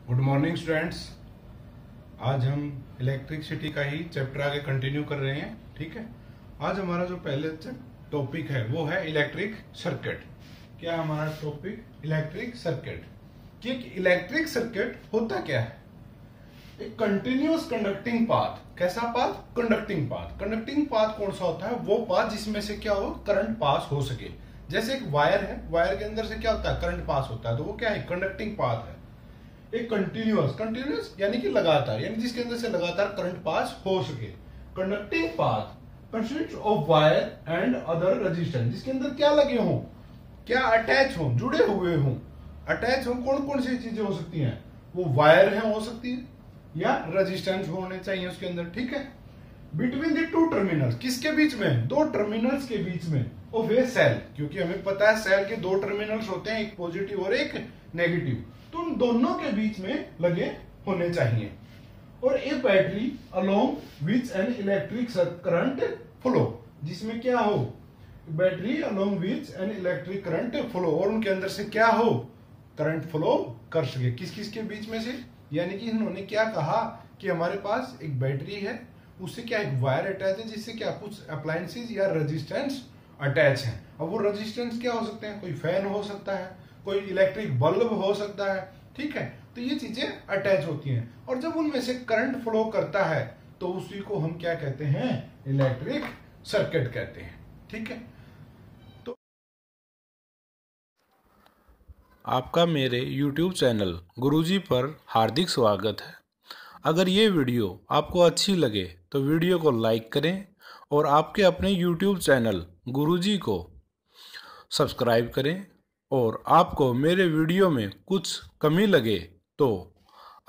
Good morning students. आज हम electricity का ही चैप्टर आगे कंटिन्यू कर रहे हैं। ठीक है, आज हमारा जो पहले टॉपिक है वो है इलेक्ट्रिक सर्किट। क्या है हमारा टॉपिक? Electric circuit. कि इलेक्ट्रिक सर्किट होता क्या है? एक कंटिन्यूअस कंडक्टिंग पाथ। कैसा path? Conducting path. Conducting path कौन सा होता है? वो पाथ जिसमें से क्या हो, करंट पास हो सके। जैसे एक वायर है, वायर के अंदर से क्या होता है? करंट पास होता है, तो वो क्या है? कंडक्टिंग पाथ है। एक कंटिन्यूअस यानी कि लगातार, यानी जिसके अंदर से लगातार करंट पास हो सके। Conducting path consist of wire and other resistance, जिसके अंदर क्या लगे हों, क्या अटैच हों, जुड़े हुए हों। अटैच हों, कौन कौन सी चीजें हो सकती हैं? वो वायर है, हो सकती है, या रेजिस्टेंस होने चाहिए उसके अंदर। ठीक है, बिटवीन द टू टर्मिनल्स, किसके बीच में? दो टर्मिनल्स के बीच में ऑफ ए सेल। क्योंकि हमें पता है सेल के दो टर्मिनल्स होते हैं, एक पॉजिटिव और एक नेगेटिव, तो उन दोनों के बीच में लगे होने चाहिए। और a battery along which an electric current flow, जिसमें क्या हो? Battery along which an electric current flow, और उनके अंदर से क्या हो? करंट फ्लो कर सके। किस किस के बीच में से? यानी कि इन्होंने क्या कहा कि हमारे पास एक बैटरी है, उससे क्या एक वायर अटैच है, जिससे क्या कुछ अप्लायंसेस या रेजिस्टेंस अटैच है। अब वो रेजिस्टेंस क्या हो सकते हैं? कोई फैन हो सकता है, कोई इलेक्ट्रिक बल्ब हो सकता है। ठीक है, तो ये चीजें अटैच होती हैं, और जब उनमें से करंट फ्लो करता है तो उसी को हम क्या कहते हैं? इलेक्ट्रिक सर्किट कहते हैं। ठीक है, तो आपका मेरे YouTube चैनल गुरुजी पर हार्दिक स्वागत है। अगर ये वीडियो आपको अच्छी लगे तो वीडियो को लाइक करें और आपके अपने YouTube चैनल गुरुजी को सब्सक्राइब करें। और आपको मेरे वीडियो में कुछ कमी लगे तो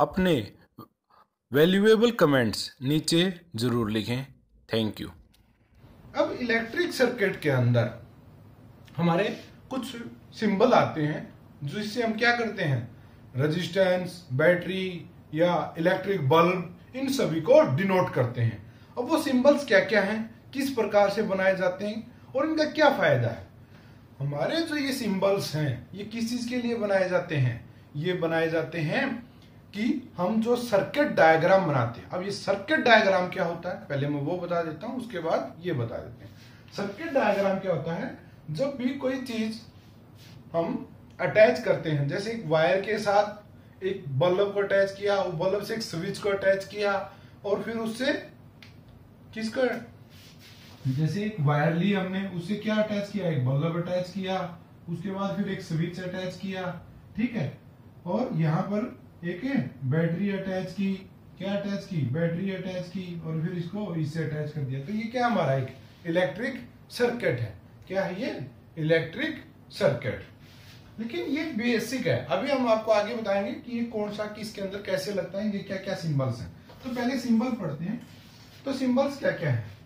अपने वैल्यूएबल कमेंट्स नीचे ज़रूर लिखें। Thank you. अब इलेक्ट्रिक सर्किट के अंदर हमारे कुछ सिंबल आते हैं, जिससे हम क्या करते हैं? रेजिस्टेंस, बैटरी या इलेक्ट्रिक बल्ब, इन सभी को डिनोट करते हैं। अब वो सिंबल्स क्या क्या हैं, किस प्रकार से बनाए जाते हैं, और इनका क्या फायदा है? हमारे जो ये सिंबल्स हैं, ये किस चीज के लिए बनाए जाते हैं? ये बनाए जाते हैं कि हम जो सर्किट डायग्राम बनाते हैं। अब ये सर्किट डायग्राम क्या होता है, पहले मैं वो बता देता हूं, उसके बाद ये बता देते हैं। सर्किट डायग्राम क्या होता है? जब भी कोई चीज हम अटैच करते हैं, जैसे एक वायर के साथ एक बल्ब को अटैच किया, बल्ब से एक स्विच को अटैच किया, और फिर उससे किसको, जैसे एक वायर ली हमने, उससे क्या अटैच किया? एक बल्ब अटैच किया, उसके बाद फिर एक स्विच अटैच किया। ठीक है, और यहाँ पर एक बैटरी अटैच की, क्या अटैच की? बैटरी अटैच की, और फिर इसको इससे अटैच कर दिया। तो ये क्या हमारा एक इलेक्ट्रिक सर्किट है। क्या है ये? Electric circuit. लेकिन ये बेसिक है, अभी हम आपको आगे बताएंगे कि ये कौन सा किसके अंदर कैसे लगता है, ये क्या क्या सिंबल्स हैं। तो पहले सिंबल पढ़ते हैं। तो सिंबल्स क्या क्या है?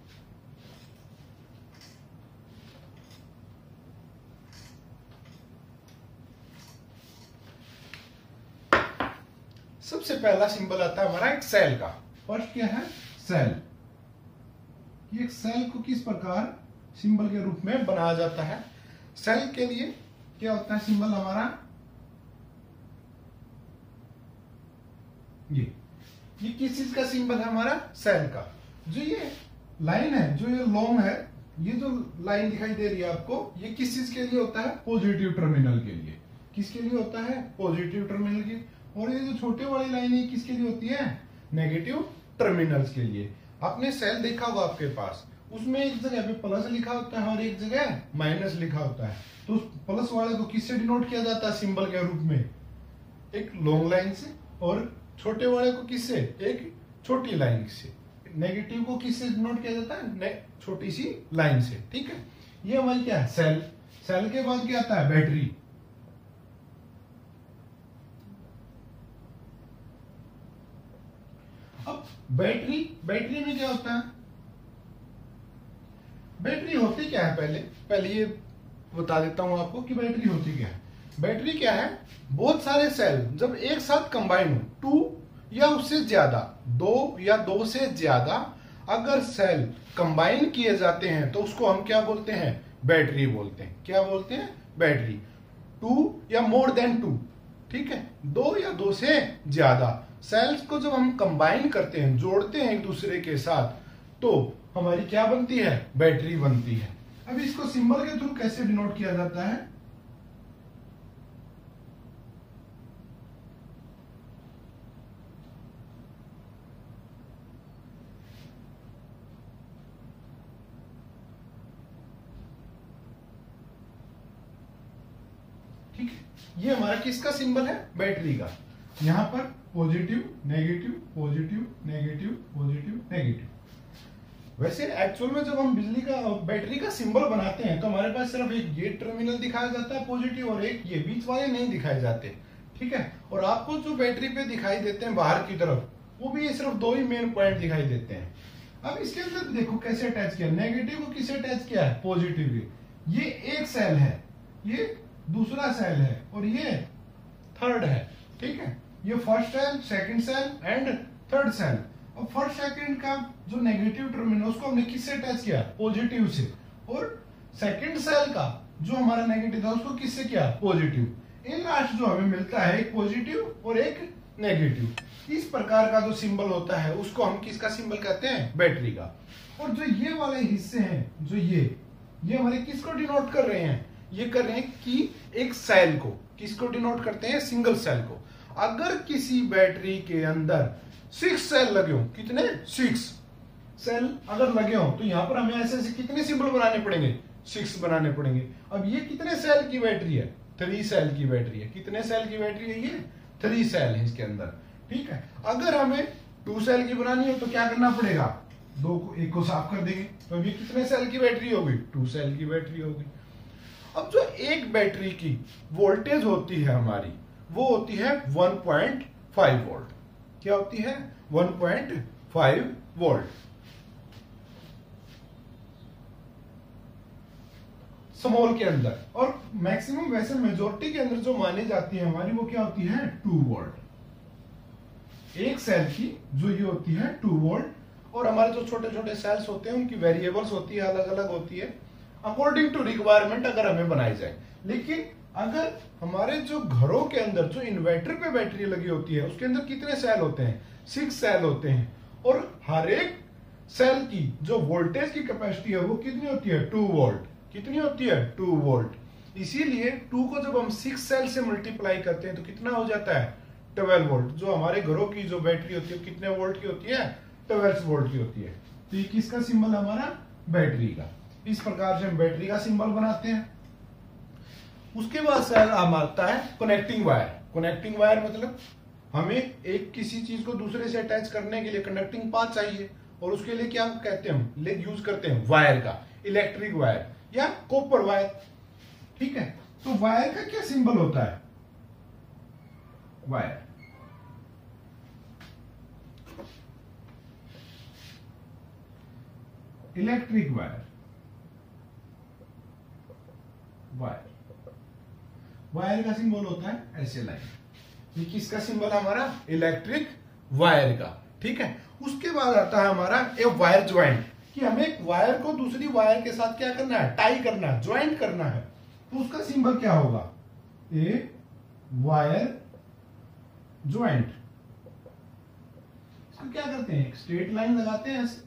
सबसे पहला सिंबल आता है हमारा एक सेल का। फर्स्ट क्या है? सेल। ये सेल को किस प्रकार सिंबल के रूप में बनाया जाता है? सेल के लिए क्या होता है सिंबल हमारा? ये किस चीज का सिंबल है हमारा? सेल का। जो ये लाइन है, जो ये लॉन्ग है, ये जो लाइन दिखाई दे रही है आपको, ये किस चीज के लिए होता है? पॉजिटिव टर्मिनल के लिए। किसके लिए होता है? पॉजिटिव टर्मिनल के। और ये जो छोटे वाली लाइन है, किसके लिए होती है? नेगेटिव टर्मिनल्स के लिए। आपने सेल देखा होगा आपके पास, उसमें एक जगह पे प्लस लिखा होता है और एक जगह माइनस लिखा होता है। तो प्लस वाले को किससे डिनोट किया जाता है सिंबल के रूप में? एक लॉन्ग लाइन से। और छोटे वाले को किससे? एक छोटी लाइन से। नेगेटिव को किससे डिनोट किया जाता है? छोटी सी लाइन से। ठीक है, ये हमारी क्या है? सेल। सेल के बाद क्या आता है? बैटरी। अब बैटरी में क्या होता है? बैटरी होती क्या है? पहले ये बता देता हूं आपको कि बैटरी होती क्या है। बैटरी क्या है? बहुत सारे सेल जब एक साथ कंबाइन हो, टू या उससे ज्यादा, दो या दो से ज्यादा अगर सेल कंबाइन किए जाते हैं तो उसको हम क्या बोलते हैं? बैटरी बोलते हैं। क्या बोलते हैं? बैटरी। टू या मोर देन टू, ठीक है, दो या दो से ज्यादा सेल्स को जब हम कंबाइन करते हैं, जोड़ते हैं एक दूसरे के साथ, तो हमारी क्या बनती है, बैटरी बनती है। अब इसको सिंबल के थ्रू कैसे डिनोट किया जाता है, ठीक है, ये हमारा किसका सिंबल है, बैटरी का। यहां पर positive negative positive negative positive negative. वैसे एक्चुअल में जब हम बिजली का बैटरी का सिंबल बनाते हैं तो हमारे पास सिर्फ एक ये टर्मिनल दिखाया जाता है पॉजिटिव, और एक ये बीच वाले नहीं दिखाए जाते, ठीक है। और आपको जो बैटरी पे दिखाई देते हैं बाहर की तरफ, वो भी ये सिर्फ दो ही मेन पॉइंट दिखाई देते हैं। अब इसके अंदर देखो कैसे अटैच किया, नेगेटिव को किसे अटैच किया है, पॉजिटिव के। ये एक सेल है, ये दूसरा सेल है, और ये थर्ड है, ठीक है। ये first cell, second cell and third cell. और फर्स्ट सेकंड का जो नेगेटिव टर्मिनल उसको हमने किससे अटैच किया, पॉजिटिव से, और सेकंड सेल का जो हमारा नेगेटिव था उसको किससे किया, पॉजिटिव। इन लास्ट जो हमें मिलता है एक पॉजिटिव और एक नेगेटिव। इस प्रकार का जो सिंबल होता है उसको हम किसका सिंबल कहते हैं, बैटरी का। और जो ये वाले हिस्से हैं, जो ये हमारे किसको डिनोट कर रहे हैं, ये कर रहे हैं कि एक सेल को, किसको डिनोट करते हैं, सिंगल सेल को। अगर किसी बैटरी के अंदर 6 सेल लगे हो, कितने, 6 सेल अगर लगे हो, तो यहां पर हमें ऐसे ऐसे कितने सिंबल बनाने पड़ेंगे, 6 बनाने पड़ेंगे। अब ये कितने सेल की बैटरी है, 3 सेल की बैटरी है। कितने सेल की बैटरी है, ये 3 सेल है इसके अंदर, ठीक है। अगर हमें 2 सेल की बनानी हो तो क्या करना पड़ेगा, एक को साफ कर देंगे, तो ये कितने सेल की बैटरी होगी, 2 सेल की बैटरी होगी। अब जो एक बैटरी की वोल्टेज होती है हमारी, वो होती है 1.5 वोल्ट। क्या होती है, 1.5 वोल्ट। स्मॉल के अंदर, और मैक्सिमम वैसे मेजॉरिटी के अंदर जो मानी जाती है हमारी, वो क्या होती है, 2 वोल्ट। एक सेल की जो ये होती है 2 वोल्ट। और हमारे जो छोटे छोटे सेल्स होते हैं उनकी वेरिएबल्स होती है, अलग अलग होती है, अकॉर्डिंग टू रिक्वायरमेंट अगर हमें बनाई जाए। लेकिन अगर हमारे जो घरों के अंदर जो इन्वर्टर पे बैटरी लगी होती है उसके अंदर कितने सेल होते हैं, 6 सेल होते हैं। और हर एक सेल की जो वोल्टेज की कैपेसिटी है वो कितनी होती है, 2 वोल्ट। कितनी होती है, 2 वोल्ट। इसीलिए 2 को जब हम 6 सेल से मल्टीप्लाई करते हैं तो कितना हो जाता है, 12 वोल्ट। जो हमारे घरों की जो बैटरी होती है कितने वोल्ट की होती है, 12 वोल्ट की होती है। तो ये किसका सिंबल हमारा, बैटरी का। इस प्रकार से हम बैटरी का सिंबल बनाते हैं। उसके बाद सर आता है कनेक्टिंग वायर। कनेक्टिंग वायर मतलब हमें एक किसी चीज को दूसरे से अटैच करने के लिए कनेक्टिंग पाथ चाहिए, और उसके लिए क्या कहते हैं हम, यूज करते हैं वायर का, इलेक्ट्रिक वायर या कॉपर वायर, ठीक है। तो वायर का क्या सिंबल होता है, वायर। इलेक्ट्रिक वायर, वायर का सिंबल होता है ऐसे लाइन। ये किसका सिंबल है हमारा, इलेक्ट्रिक वायर का, ठीक है। उसके बाद आता है हमारा ए वायर ज्वाइंट, कि हमें एक वायर को दूसरी वायर के साथ क्या करना है, टाई करना है, ज्वाइंट करना है। तो उसका सिंबल क्या होगा, ए वायर ज्वाइंट। इसको क्या करते हैं, एक स्ट्रेट लाइन लगाते हैं ऐसे,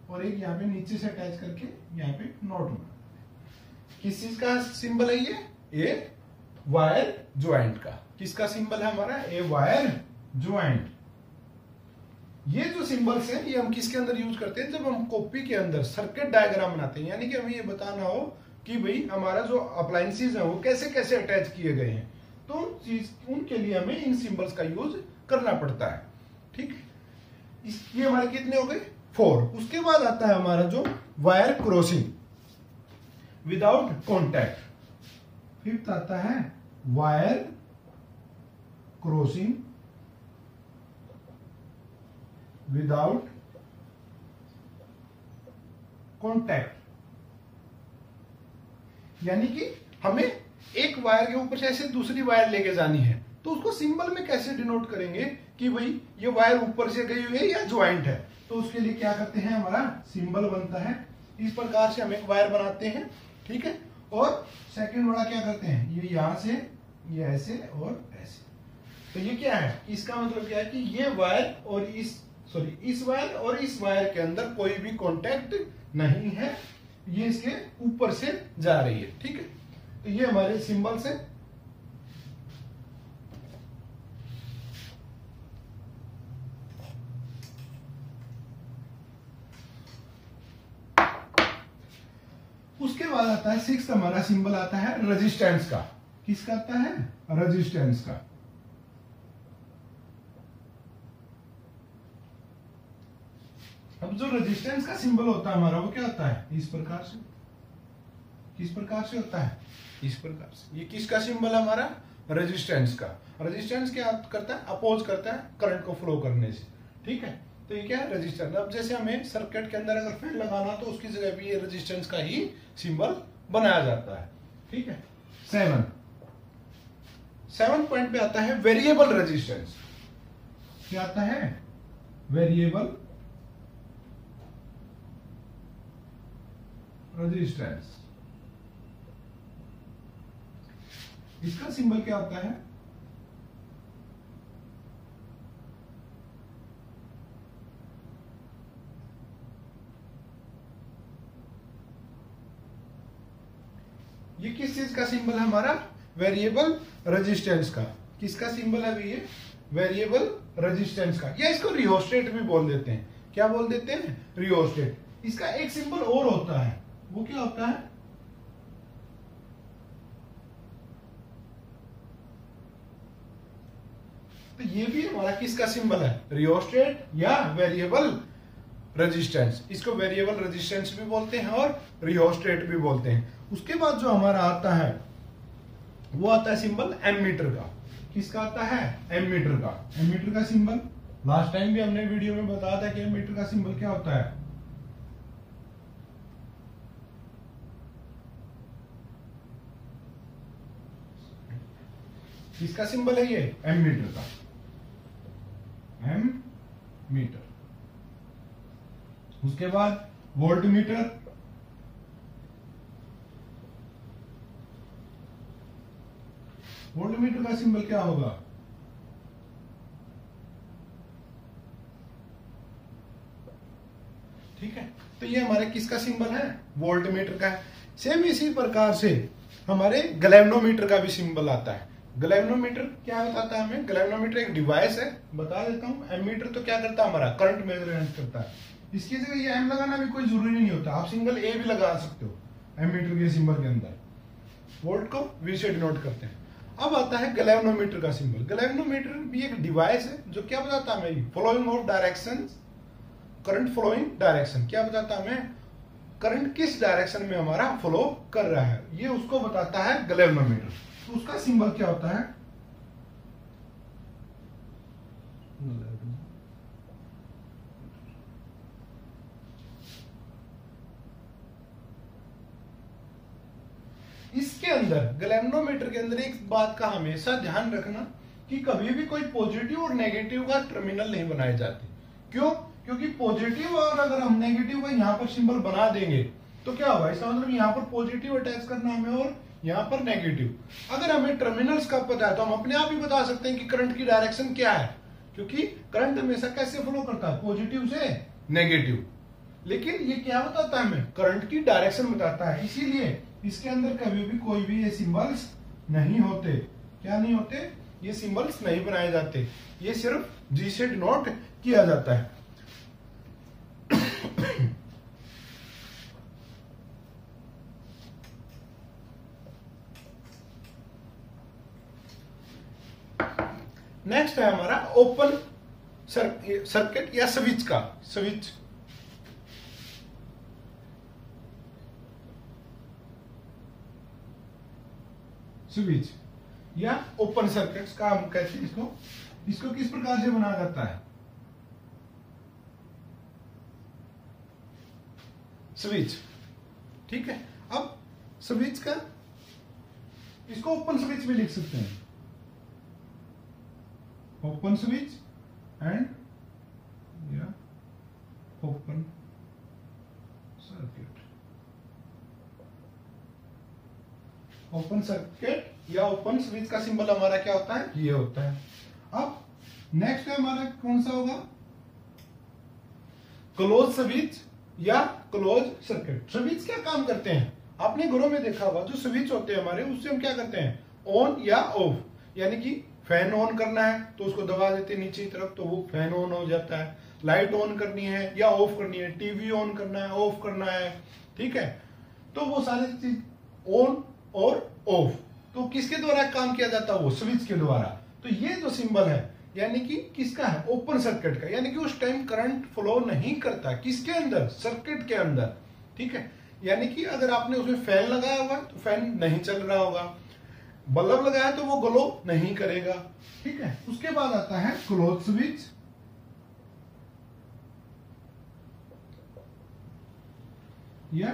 और एक यहाँ पे नीचे से अटैच करके यहाँ पे नॉट बनाते। किस चीज का सिंबल है ये, ए वायर ज्वाइंट का। किसका सिंबल है हमारा, ए वायर ज्वाइंट। ये जो सिंबल्स हैं ये हम किसके अंदर यूज करते हैं, जब हम कॉपी के अंदर सर्किट डायग्राम बनाते हैं, यानी कि हमें ये बताना हो कि भाई हमारा जो अप्लायंसेस है वो कैसे कैसे अटैच किए गए हैं, तो उनके लिए हमें इन सिंबल्स का यूज करना पड़ता है, ठीक। ये हमारे कितने हो गए, 4। उसके बाद आता है हमारा जो wire crossing without contact. 5th आता है वायर क्रॉसिंग विदाउट कॉन्टैक्ट। यानी कि हमें एक वायर के ऊपर से ऐसे दूसरी वायर लेके जानी है, तो उसको सिंबल में कैसे डिनोट करेंगे कि भाई ये वायर ऊपर से गई हुई है या ज्वाइंट है। तो उसके लिए क्या करते हैं, हमारा सिंबल बनता है इस प्रकार से। हम एक वायर बनाते हैं, ठीक है। और सेकंड वाला क्या करते हैं, ये यहां से, ये ऐसे और ऐसे। तो ये क्या है, इसका मतलब क्या है कि ये वायर और इस वायर और इस वायर के अंदर कोई भी कांटेक्ट नहीं है, ये इसके ऊपर से जा रही है। ठीक है, तो ये हमारे सिंबल्स है। उसके बाद आता है सिक्स्थ, हमारा सिंबल आता है रेजिस्टेंस का। किसका आता है, रेजिस्टेंस का। अब जो रेजिस्टेंस का सिंबल होता है हमारा, वो क्या होता है, इस प्रकार से। किस प्रकार से होता है, इस प्रकार से। ये किसका सिंबल है हमारा, रेजिस्टेंस का। रेजिस्टेंस क्या करता है, अपोज करता है करंट को फ्लो करने से। ठीक है, तो ये क्या है, रेजिस्टेंस। अब जैसे हमें सर्किट के अंदर अगर फैन लगाना तो उसकी जगह भी ये रेजिस्टेंस का ही सिंबल बनाया जाता है। ठीक है, 7 पॉइंट पे आता है वेरिएबल रेजिस्टेंस। क्या आता है, वेरिएबल रेजिस्टेंस। इसका सिंबल क्या होता है, ये किस चीज का सिंबल है हमारा, वेरिएबल रेजिस्टेंस का। किसका सिंबल है ये, वेरिएबल रेजिस्टेंस का, या इसको रियोस्टेट भी बोल देते हैं। क्या बोल देते हैं, रियोस्टेट। इसका एक सिंबल और होता है, वो क्या होता है, तो ये भी हमारा किसका सिंबल है, रियोस्टेट या वेरिएबल रेजिस्टेंस। इसको वेरिएबल रेजिस्टेंस भी बोलते हैं और रियोस्टेट भी बोलते हैं। उसके बाद जो हमारा आता है वो आता है सिंबल एमीटर का। किसका आता है, एमीटर का। एमीटर का सिंबल लास्ट टाइम भी हमने वीडियो में बताया था कि एमीटर का सिंबल क्या होता है, किसका सिंबल है ये, एमीटर का। एमीटर। उसके बाद वोल्ट मीटर। वोल्ट मीटर का सिंबल क्या होगा, ठीक है, तो ये हमारे किसका सिंबल है, वोल्ट मीटर का है। सेम इसी प्रकार से हमारे गैल्वेनोमीटर का भी सिंबल आता है। गैल्वेनोमीटर क्या बताता है हमें, गैल्वेनोमीटर एक डिवाइस है, बता देता हूं। एमीटर तो क्या करता है हमारा, करंट मेजरमेंट करता है। इसकी जगह ये एम लगाना भी कोई जरूरी नहीं होता, आप सिंगल ए भी लगा सकते हो एमीटर के सिंबल के अंदर। वोल्ट को वी से डिनोट करते हैं। अब आता है गैल्वेनोमीटर का सिंबल। गैल्वेनोमीटर भी एक डिवाइस है जो क्या बताता है हमें, flowing of direction, current flowing direction. क्या बताता है हमें, करंट किस डायरेक्शन में हमारा फ्लो कर रहा है, ये उसको बताता है गैल्वेनोमीटर। तो उसका सिंबल क्या होता है, इसके अंदर गैल्वेनोमीटर के अंदर एक बात का हमेशा ध्यान रखना कि कभी भी कोई पॉजिटिव और नेगेटिव का टर्मिनल नहीं बनाए जाते। क्यों, क्योंकि पॉजिटिव और अगर हम नेगेटिव का यहाँ पर सिंबल बना देंगे तो क्या होगा, इसका मतलब यहाँ पर पॉजिटिव अटैच करना हमें और यहाँ पर नेगेटिव। अगर हमें टर्मिनल्स का पता है तो हम अपने आप ही बता सकते हैं कि करंट की डायरेक्शन क्या है, क्योंकि करंट हमेशा कैसे फ्लो करता है, पॉजिटिव से नेगेटिव। लेकिन ये क्या बताता है हमें, करंट की डायरेक्शन बताता है। इसीलिए इसके अंदर कभी भी कोई भी ये सिंबल्स नहीं होते। क्या नहीं होते, ये सिंबल्स नहीं बनाए जाते, ये सिर्फ जी से डिनोट किया जाता है। नेक्स्ट है हमारा ओपन सर्किट या स्विच का। स्विच स्विच या ओपन सर्किट्स का हम कहते हैं इसको। इसको किस प्रकार से बनाया जाता है, स्विच। ठीक है, अब स्विच का इसको ओपन स्विच भी लिख सकते हैं, ओपन स्विच एंड या ओपन सर्किट। ओपन सर्किट या ओपन स्विच का सिंबल हमारा क्या होता है, ये होता है। अब नेक्स्ट है हमारा कौन सा होगा, क्लोज स्विच या क्लोज सर्किट। स्विच क्या काम करते हैं, आपने घरों में देखा होगा, जो स्विच होते हैं हमारे, उससे हम क्या करते हैं, ऑन या ऑफ, यानी कि फैन ऑन करना है तो उसको दबा देते हैं नीचे की तरफ तो वो फैन ऑन हो जाता है, लाइट ऑन करनी है या ऑफ करनी है, टीवी ऑन करना है, ऑफ करना है, ठीक है, तो वो सारी चीज ऑन और ऑफ, तो किसके द्वारा काम किया जाता है, वो स्विच के द्वारा। तो ये जो सिंबल है यानी कि किसका है, ओपन सर्किट का, यानी कि उस टाइम करंट फ्लो नहीं करता, किसके अंदर, सर्किट के अंदर, ठीक है। यानी कि अगर आपने उसमें फैन लगाया हुआ है तो फैन नहीं चल रहा होगा, बल्ब लगाया तो वो ग्लो नहीं करेगा, ठीक है। उसके बाद आता है क्लोज स्विच या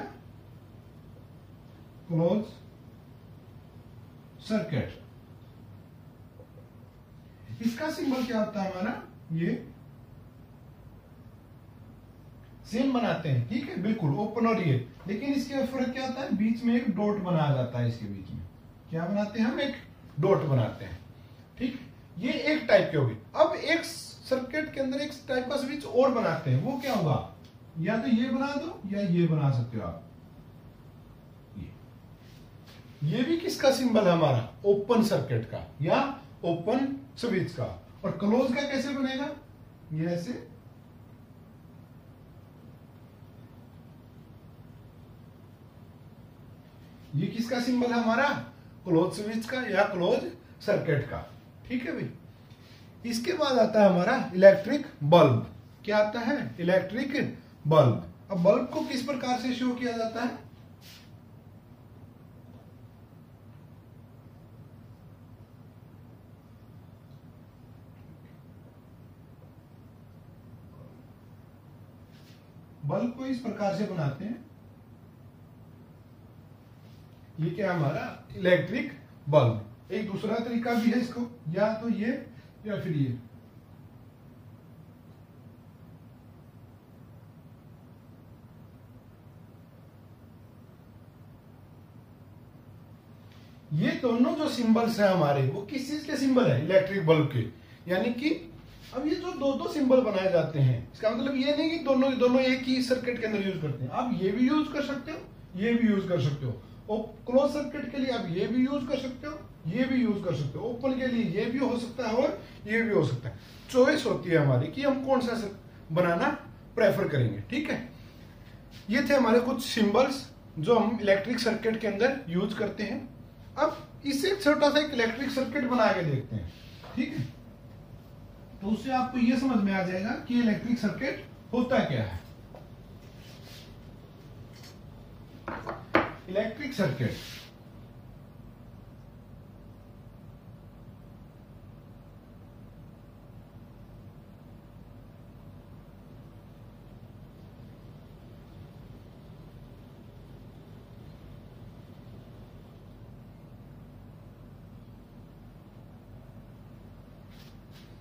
क्लोज सर्किट। इसका सिंबल क्या होता है हमारा, ये सेम बनाते हैं, ठीक है, बिल्कुल ओपन और ये, लेकिन इसके फर्क क्या होता है, बीच में एक डॉट बनाया जाता है, इसके बीच में क्या बनाते हैं हम, एक डॉट बनाते हैं, ठीक। ये एक टाइप के होगी। अब एक सर्किट के अंदर एक टाइप का स्विच और बनाते हैं, वो क्या होगा, या तो ये बना दो या ये बना सकते हो आप, ये भी किसका सिंबल है हमारा, ओपन सर्किट का या ओपन स्विच का। और क्लोज का कैसे बनेगा, ये ऐसे, ये किसका सिंबल है हमारा, क्लोज स्विच का या क्लोज सर्किट का, ठीक है भाई। इसके बाद आता है हमारा इलेक्ट्रिक बल्ब। क्या आता है, इलेक्ट्रिक बल्ब। अब बल्ब को किस प्रकार से शो किया जाता है, बल्ब को इस प्रकार से बनाते हैं, ये क्या हमारा इलेक्ट्रिक बल्ब। एक दूसरा तरीका भी है इसको, या तो ये या फिर ये दोनों जो सिंबल्स हैं हमारे, वो किस चीज के सिंबल है, इलेक्ट्रिक बल्ब के। यानी कि अब ये जो दो दो सिंबल बनाए जाते हैं, इसका मतलब ये नहीं कि दोनों दोनों एक ही सर्किट के अंदर यूज करते हैं, आप ये भी यूज कर सकते हो, ये भी यूज कर सकते हो, और क्लोज सर्किट के लिए आप ये भी यूज कर सकते हो, ये भी यूज कर सकते हो, ओपन के लिए ये भी हो सकता है और ये भी हो सकता है। चॉइस होती है हमारी कि हम कौन सा बनाना प्रेफर करेंगे, ठीक है। ये थे हमारे कुछ सिंबल्स जो हम इलेक्ट्रिक सर्किट के अंदर यूज करते हैं। अब इससे छोटा सा एक इलेक्ट्रिक सर्किट बना के देखते हैं, ठीक है, तो उससे आपको ये समझ में आ जाएगा कि इलेक्ट्रिक सर्किट होता क्या है। इलेक्ट्रिक सर्किट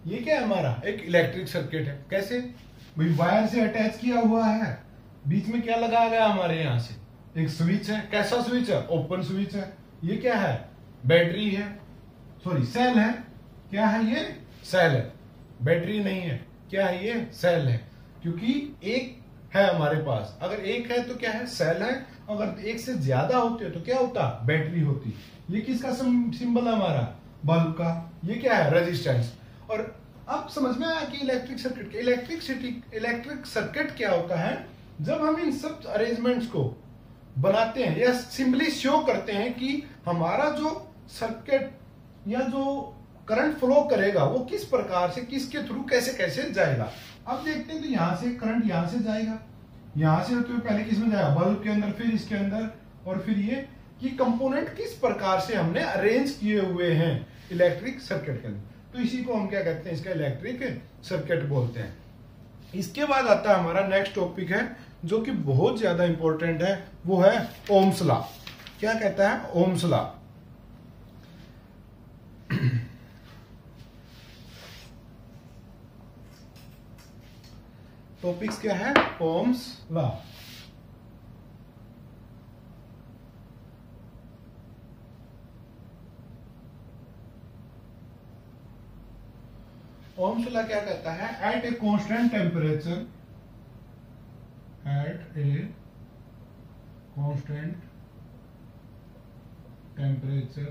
ये क्या है हमारा, एक इलेक्ट्रिक सर्किट है। कैसे भाई, वायर से अटैच किया हुआ है, बीच में क्या लगाया गया हमारे यहां से, एक स्विच है। कैसा स्विच है, ओपन स्विच है। ये क्या है, बैटरी है, सॉरी सेल है। क्या है, ये सेल है, बैटरी नहीं है। क्या है, ये सेल है, क्योंकि एक है हमारे पास, अगर एक है तो क्या है, सेल है, अगर एक से ज्यादा होते तो क्या होता, बैटरी होती। ये किसका सिंबल है हमारा, बल्ब का। ये क्या है, रेजिस्टेंस। और अब समझ में आया कि इलेक्ट्रिक सर्किट क्या होता है। जब हम इन सब अरेंजमेंट्स को बनाते हैं या सिंपली शो करते हैं कि हमारा जो सर्किट या जो करंट फ्लो करेगा वो किस प्रकार से, किसके थ्रू, कैसे कैसे जाएगा। अब देखते हैं, तो यहां से करंट यहां से जाएगा, यहां से होते हुए पहले किस में जाएगा, बल्ब के अंदर, फिर इसके अंदर, और फिर ये कंपोनेंट किस प्रकार से हमने अरेंज किए हुए हैं इलेक्ट्रिक सर्किट के अंदर। तो इसी को हम क्या कहते हैं, इसका इलेक्ट्रिक सर्किट बोलते हैं। इसके बाद आता है हमारा नेक्स्ट टॉपिक है जो कि बहुत ज्यादा इंपॉर्टेंट है, वो है ओम्स लॉ। क्या कहता है, ओम्स लॉ। टॉपिक्स क्या है, ओम्स लॉ। ओम्स लॉ क्या कहता है, at a constant temperature, at a constant temperature,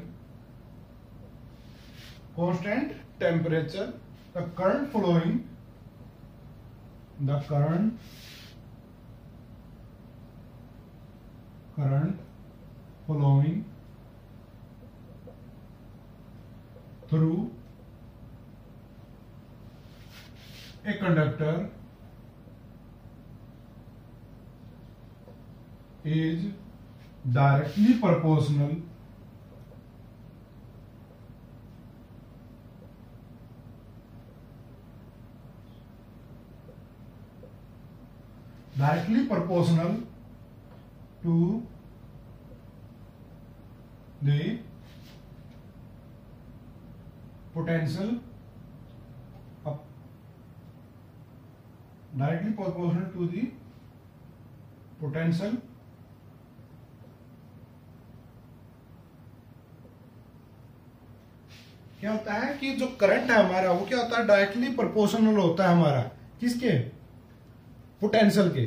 constant temperature, the current flowing, the current flowing through a conductor is directly proportional to the potential of, directly proportional to the potential क्या होता है कि जो current है हमारा वो क्या होता है, डायरेक्टली प्रोपोर्शनल होता है हमारा किसके, पोटेंशियल के,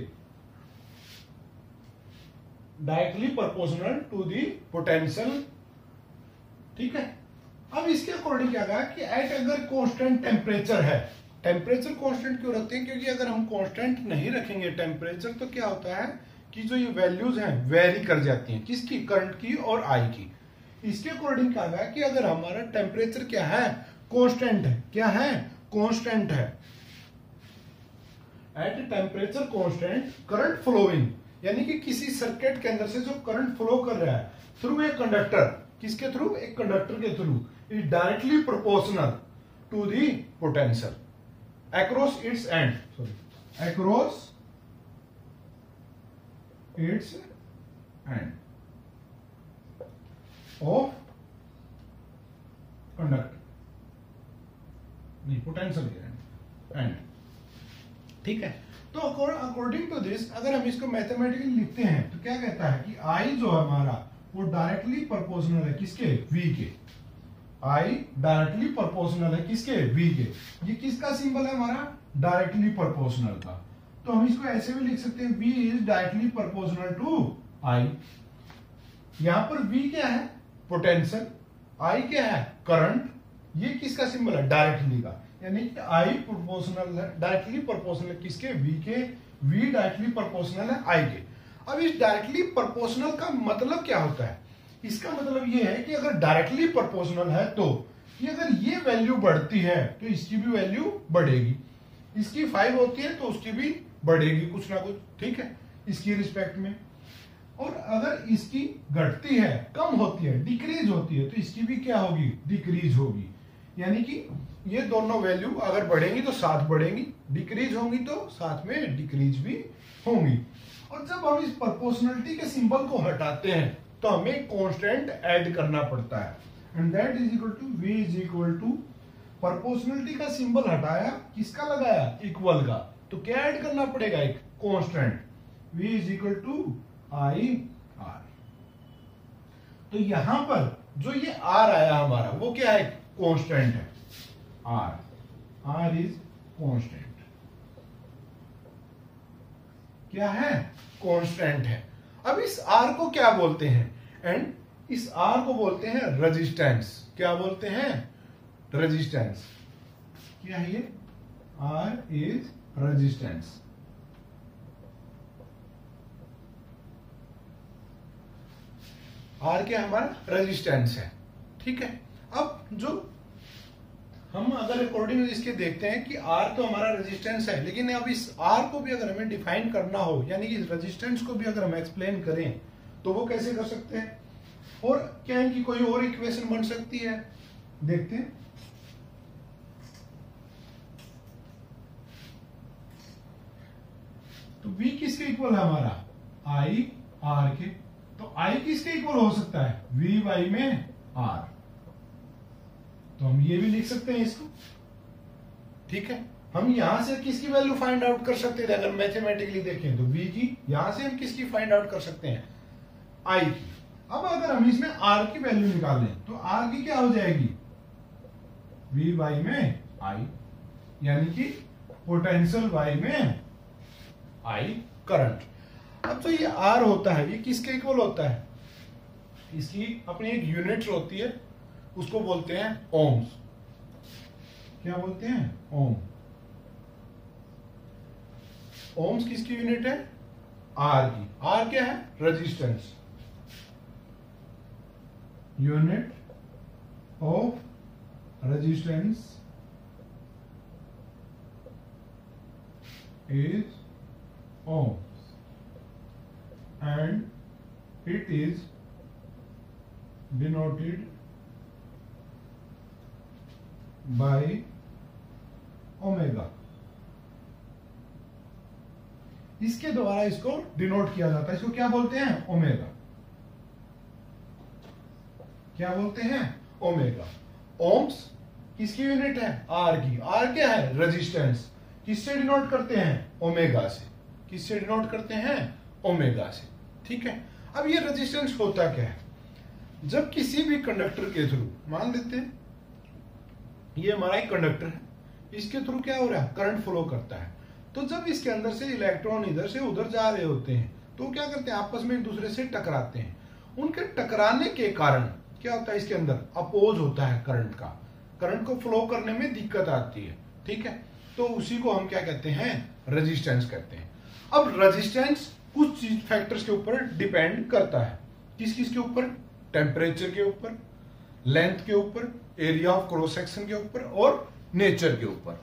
directly proportional to the potential. ठीक है, अब इसके अकॉर्डिंग क्या कहा कि एट अगर कांस्टेंट टेम्परेचर है, टेम्परेचर कांस्टेंट क्यों रखते हैं, क्योंकि अगर हम कांस्टेंट नहीं रखेंगे टेम्परेचर तो क्या होता है कि जो ये वैल्यूज हैं वेरी कर जाती हैं, किसकी, करंट की और आई की। इसके अकॉर्डिंग क्या कहा कि अगर हमारा टेम्परेचर क्या है, कांस्टेंट है, क्या है, कांस्टेंट है, at temperature constant current flowing, यानी कि किसी सर्किट के अंदर से जो करंट फ्लो कर रहा है थ्रू ए कंडक्टर, किसके थ्रू, एक कंडक्टर के through, is directly proportional to the potential across its end, sorry across its end of conductor, नहीं पोटेंशियल एंड। ठीक है, तो अकॉर्डिंग टू दिस अगर हम इसको मैथमेटिकली लिखते हैं तो क्या कहता है कि आई जो हमारा वो डायरेक्टली प्रोपोर्शनल है किसके, वी के, आई डायरेक्टली प्रोपोर्शनल है किसके, वी के। ये किसका सिंबल है हमारा, डायरेक्टली प्रोपोर्शनल का, तो हम इसको ऐसे भी लिख सकते हैं, V is directly proportional to I. यहां पर वी क्या है, पोटेंशियल, आई क्या है, करंट, ये किसका सिंबल है, डायरेक्टली का, यानी कि आई प्रोपोर्शनल है, डायरेक्टली प्रोपोर्शनल है किसके, वी के, वी डायरेक्टली प्रोपोर्शनल है आई के। अब इस डायरेक्टली प्रोपोर्शनल का मतलब क्या होता है, इसका मतलब ये है कि अगर डायरेक्टली प्रोपोर्शनल है तो कि अगर ये वैल्यू बढ़ती है तो इसकी भी वैल्यू बढ़ेगी, इसकी 5 होती है तो उसकी भी बढ़ेगी कुछ ना कुछ, ठीक है, इसकी रिस्पेक्ट में। और अगर इसकी घटती है, कम होती है, डिक्रीज होती है, तो इसकी भी क्या होगी, डिक्रीज होगी। यानी कि ये दोनों वैल्यू अगर बढ़ेंगी तो साथ बढ़ेंगी, डिक्रीज होंगी तो साथ में डिक्रीज भी होंगी। और जब हम इस प्रोपोर्शनलिटी के सिंबल को हटाते हैं तो हमें कांस्टेंट ऐड करना पड़ता है, and that is equal to V is equal to, proportionality का सिंबल हटाया, किसका लगाया, इक्वल का, तो क्या ऐड करना पड़ेगा, एक constant, V is equal to I R. तो यहां पर जो ये आर आया हमारा वो क्या है, कांस्टेंट है, आर, आर इज कांस्टेंट, क्या है, कांस्टेंट है। अब इस आर को क्या बोलते हैं, एंड इस आर को बोलते हैं रेजिस्टेंस, क्या बोलते हैं, रेजिस्टेंस, क्या है ये, आर इज रेजिस्टेंस। आर क्या हमारा रेजिस्टेंस है, ठीक है। अब जो हम अगर अकॉर्डिंग इसके देखते हैं कि आर तो हमारा रेजिस्टेंस है, लेकिन अब इस आर को भी अगर हमें डिफाइन करना हो, यानी कि रेजिस्टेंस को भी अगर हम एक्सप्लेन करें तो वो कैसे कर सकते हैं, और क्या इनकी कोई और इक्वेशन बन सकती है, देखते हैं। तो V किसके इक्वल है हमारा, I R के, तो I किसके इक्वल हो सकता है, V Y में R, तो हम ये भी लिख सकते हैं इसको, ठीक है। हम यहां से किसकी वैल्यू फाइंड आउट कर सकते थे, अगर मैथमेटिकली देखें तो V की, यहां से हम किसकी फाइंड आउट कर सकते हैं, I की। अब अगर हम इसमें R की वैल्यू निकालें तो R की क्या हो जाएगी, V Y में I, यानी कि पोटेंशियल वाई में आई करंट। अब तो ये आर होता है, ये किसके इक्वल होता है? इसकी अपनी एक यूनिट होती है, उसको बोलते हैं ओम्स। क्या बोलते हैं? ओम। ओम्स किसकी यूनिट है? आर की। आर क्या है? Resistance, unit of resistance is ohms and it is denoted by omega. इसके द्वारा इसको डिनोट किया जाता है। इसको क्या बोलते हैं? ओमेगा। क्या बोलते हैं? ओमेगा। ओम्स किसकी यूनिट है? आर की। आर क्या है? रेजिस्टेंस। किससे डिनोट करते हैं? ओमेगा से। किससे डिनोट करते हैं? ओमेगा से। ठीक है। अब ये रेजिस्टेंस होता क्या है? जब किसी भी कंडक्टर के थ्रू, मान लेते हैं ये हमारा एक कंडक्टर है, इसके थ्रू क्या हो रहा है? करंट फ्लो करता है। तो जब इसके अंदर से इलेक्ट्रॉन इधर से उधर जा रहे होते हैं तो क्या करते हैं? आपस में एक दूसरे से टकराते हैं। उनके टकराने के कारण क्या होता है? इसके अंदर अपोज होता है करंट का। करंट को फ्लो करने में दिक्कत आती है। ठीक है। तो उसी को हम क्या कहते हैं? रेजिस्टेंस कहते हैं। अब रेजिस्टेंस कुछ चीज फैक्टर्स के ऊपर डिपेंड करता है। किस किस के ऊपर? टेम्परेचर के ऊपर, लेंथ के ऊपर, एरिया ऑफ क्रॉस सेक्शन के ऊपर और नेचर के ऊपर।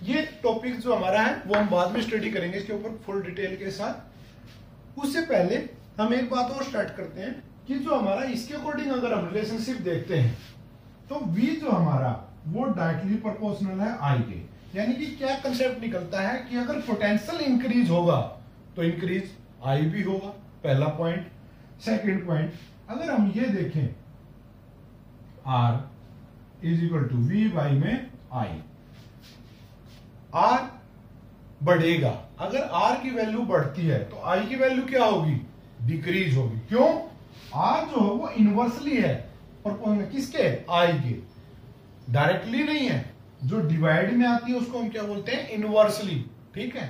ये टॉपिक जो हमारा है वो हम बाद में स्टडी करेंगे इसके ऊपर फुल डिटेल के साथ। उससे पहले हम एक बात और स्टार्ट करते हैं कि जो हमारा इसके अकॉर्डिंग अगर हम रिलेशनशिप देखते हैं तो V जो हमारा वो डायरेक्टली प्रोपोर्शनल है I के। यानी कि क्या कंसेप्ट निकलता है कि अगर पोटेंशियल इंक्रीज होगा तो इंक्रीज I भी होगा। पहला पॉइंट। सेकंड पॉइंट, अगर हम ये देखें R is equal to V by में I, R बढ़ेगा। अगर R की वैल्यू बढ़ती है तो I की वैल्यू क्या होगी? डिक्रीज होगी। क्यों? R जो है वो इनवर्सली है किसके? I के। डायरेक्टली नहीं है। जो डिवाइड में आती है उसको हम क्या बोलते हैं? इनवर्सली। ठीक है।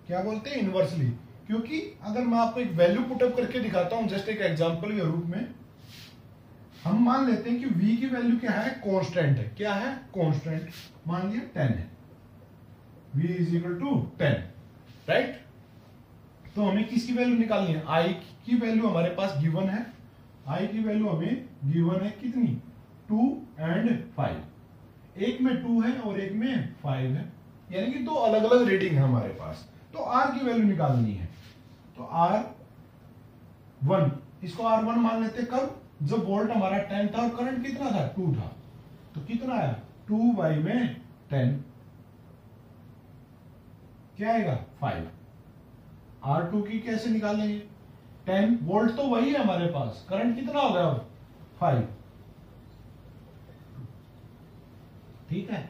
क्या बोलते हैं? इनवर्सली। क्योंकि अगर मैं आपको एक वैल्यू पुटअप करके दिखाता हूं जस्ट एक एग्जांपल के रूप में, हम मान लेते हैं कि V की वैल्यू क्या है? कांस्टेंट है। क्या है? कांस्टेंट। मान लिया 10 है। V is equal to 10, right. तो हमें किसकी वैल्यू निकालनी है? I की वैल्यू हमारे पास गिवन है। I की वैल्यू हमें गिवन है कितनी? 2 and 5। एक में 2 है और एक में 5 है, यानी कि दो अलग अलग रीडिंग है हमारे पास। तो R की वैल्यू निकालनी है। तो R1, इसको R1 मान लेते। कब? जब वोल्ट हमारा 10 था और करंट कितना था? 2 था। तो कितना आया? 2 बाई में 10, क्या आएगा? 5। R2 की कैसे निकालेंगे? 10 वोल्ट तो वही है हमारे पास, करंट कितना हो गया अब? 5। ठीक है।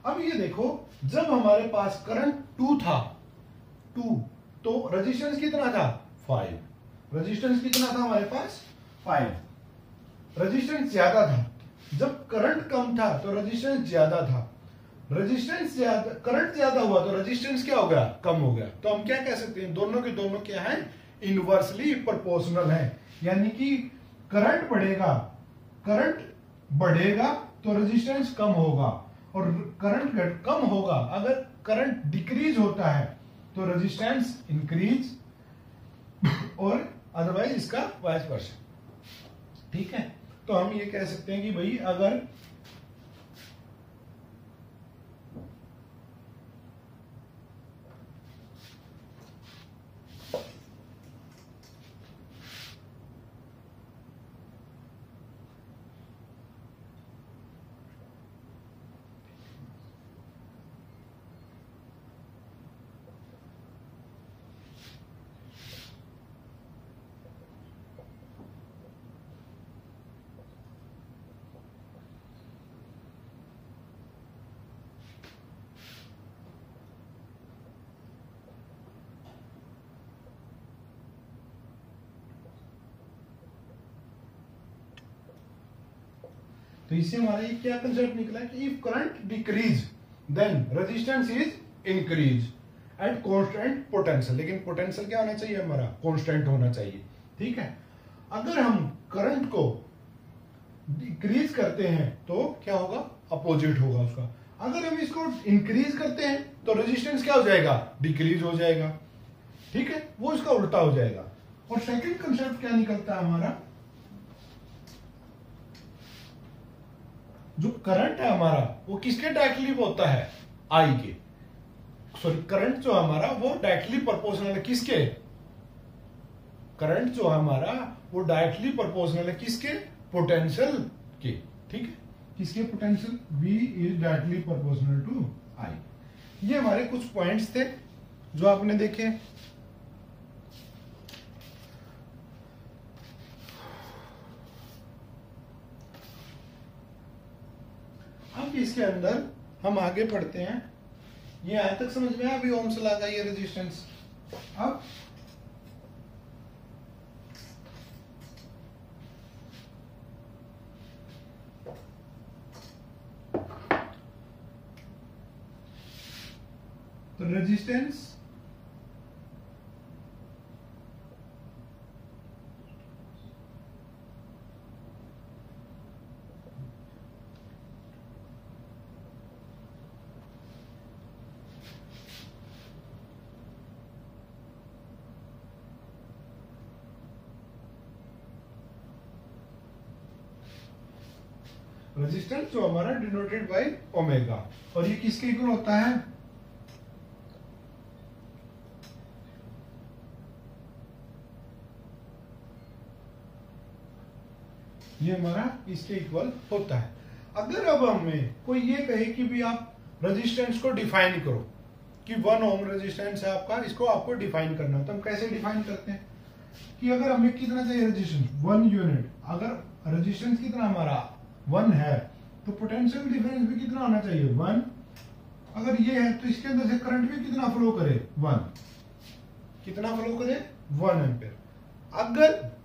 अब ये देखो, जब हमारे पास करंट 2 था, 2, तो रेजिस्टेंस कितना था? 5। रेजिस्टेंस कितना था हमारे पास? 5। रेजिस्टेंस ज्यादा था। जब करंट कम था तो रेजिस्टेंस ज्यादा था। रेजिस्टेंस ज्यादा, करंट ज्यादा हुआ तो रेजिस्टेंस क्या हो गया? कम हो गया। तो हम क्या कह सकते हैं? दोनों के दोनों क्या है? इनवर्सली प्रोपोर्शनल है। यानी कि करंट बढ़ेगा तो रेजिस्टेंस कम होगा, और करंट कम होगा अगर करंट डिक्रीज होता है तो रेजिस्टेंस इंक्रीज, और अदरवाइज इसका वाइस वर्सा। ठीक है। तो हम ये कह सकते हैं कि भाई अगर तो इससे हमारा ये क्या कंसेप्ट निकला कि if current decrease then resistance is increase at constant potential. लेकिन पोटेंशियल क्या होना चाहिए हमारा, कांस्टेंट होना चाहिए, ठीक है। अगर हम करंट को डिक्रीज करते हैं तो क्या होगा, अपोजिट होगा उसका। अगर हम इसको इंक्रीज करते हैं तो रेजिस्टेंस क्या हो जाएगा, डिक्रीज हो जाएगा, ठीक है, वो इसका उल्टा हो जाएगा। और सेकंड कंसेप्ट क्या निकलता है हमारा, जो करंट है हमारा वो किसके डायरेक्टली होता है, आई के, सॉरी करंट जो हमारा वो डायरेक्टली प्रोपोर्शनल है किसके, करंट जो हमारा वो डायरेक्टली प्रोपोर्शनल है किसके, पोटेंशियल के, ठीक है, किसके, potential, V is directly proportional to I। ये हमारे कुछ पॉइंट्स थे जो आपने देखे। अब इसके अंदर हम आगे पढ़ते हैं, ये यहां तक समझ में आया, अभी ओम्स लॉ का ये रेजिस्टेंस। अब तो रेजिस्टेंस रेजिस्टेंस जो हमारा डिनोटेड बाय ओमेगा, और ये किसके इक्वल होता है, ये हमारा इसके इक्वल होता है। अगर अब हमें कोई ये कहे कि भी आप रेजिस्टेंस को डिफाइन करो कि 1 ओम रेजिस्टेंस है आपका, इसको आपको डिफाइन करना है, तो हम कैसे डिफाइन करते हैं कि अगर हमें कितना चाहिए रेजिस्टेंस, 1 यूनिट, अगर रेजिस्टेंस कितना हमारा 1 है तो पोटेंशियल डिफरेंस भी कितना होना चाहिए, 1। अगर ये है तो इसके अंदर से करंट भी कितना फ्लो करे, 1, कितना फ्लो करे, 1 एम्पियर। अगर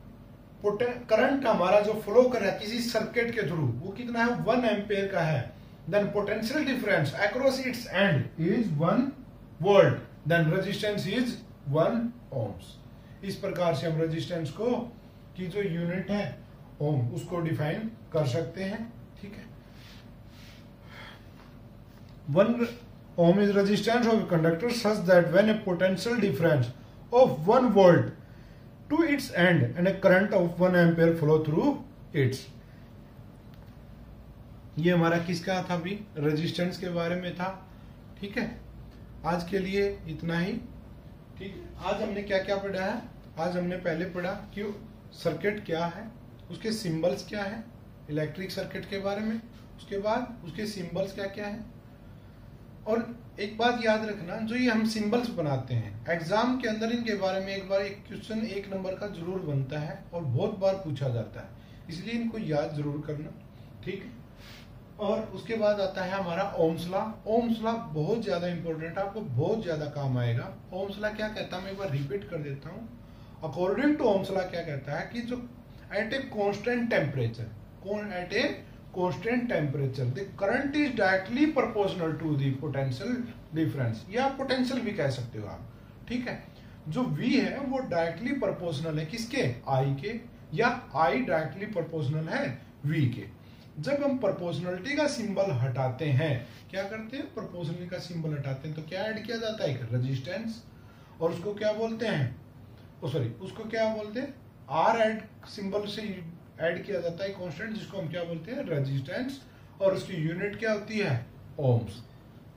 करंट हमारा जो फ्लो कर रहा है किसी सर्किट के थ्रू वो कितना है, 1 एम्पियर का है, then potential difference across its end is 1 volt, then resistance is 1 ohms. इस प्रकार से हम रेजिस्टेंस को की जो यूनिट है ओम उसको डिफाइन कर सकते हैं, ठीक है। 1 ohm is resistance of a conductor such that when a potential difference of 1 volt to its end and a current of 1 ampere flow through its। ये हमारा किसका था अभी, रेजिस्टेंस के बारे में था, ठीक है। आज के लिए इतना ही, ठीक है। आज हमने क्या क्या पढ़ा है, आज हमने पहले पढ़ा कि सर्किट क्या है, उसके सिंबल्स क्या है, इलेक्ट्रिक सर्किट के बारे में, उसके बाद उसके सिंबल्स क्या क्या है। और एक बात याद रखना, जो ये हम सिंबल्स बनाते हैं एग्जाम के अंदर इनके बारे में एक बार एक क्वेश्चन 1 नंबर का जरूर बनता है और बहुत बार पूछा जाता है, इसलिए इनको याद जरूर करना, ठीक है। और उसके बाद आता है हमारा ओम्स लॉ। ओम्स लॉ बहुत ज्यादा इंपॉर्टेंट है, आपको बहुत ज्यादा काम आएगा। ओम्स लॉ क्या कहता है, मैं एक बार रिपीट कर देता हूँ। अकॉर्डिंग टू ओम्स लॉ क्या कहता है कि जो at a constant temperature, at a constant temperature the current is directly proportional to the potential difference, या potential भी कह सकते हो आप, ठीक है। जो V है वो डायरेक्टली प्रोपोर्शनल है किसके, I के, या I डायरेक्टली प्रोपोर्शनल है V के। जब हम प्रोपोर्शनलिटी का सिंबल हटाते हैं, क्या करते हैं, प्रोपोर्शनलिटी का सिंबल हटाते हैं तो क्या ऐड किया जाता है, एक रेजिस्टेंस, और उसको क्या बोलते हैं, उसको क्या बोलते हैं, R ऐड सिंबल से ऐड किया जाता है कांस्टेंट, जिसको हम क्या बोलते हैं, रेजिस्टेंस, और उसकी यूनिट क्या होती है, ओम्स,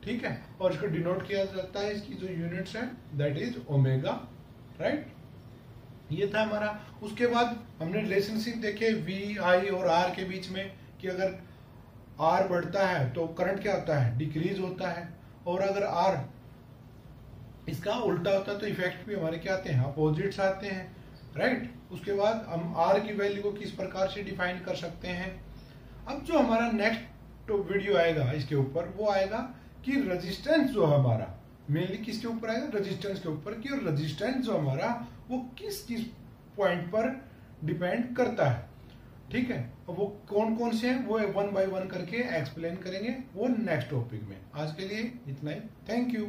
ठीक है। और इसको डिनोट किया जाता है, इसकी जो यूनिट्स है दैट इज ओमेगा, राइट। ये था हमारा। उसके बाद हमने रिलेशनशिप देखे V, I और R के बीच में कि अगर R बढ़ता है तो करंट क्या होता है, डिक्रीज होता है, और अगर R इसका उल्टा होता है तो इफेक्ट भी हमारे क्या आते हैं, अपोजिट्स आते हैं, राइट। उसके बाद हम R की वैल्यू को किस प्रकार से डिफाइन कर सकते हैं। अब जो हमारा नेक्स्ट वीडियो आएगा इसके ऊपर, वो आएगा कि रेजिस्टेंस जो हमारा मेनली किसके ऊपर आएगा, रेजिस्टेंस के ऊपर, कि रेजिस्टेंस जो हमारा वो किस किस पॉइंट पर डिपेंड करता है। ठीक है। और वो कौन कौन से हैं वो 1 बाय 1 करके एक्सप्लेन करेंगे वो नेक्स्ट टॉपिक में। आज के लिए इतना ही, थैंक यू।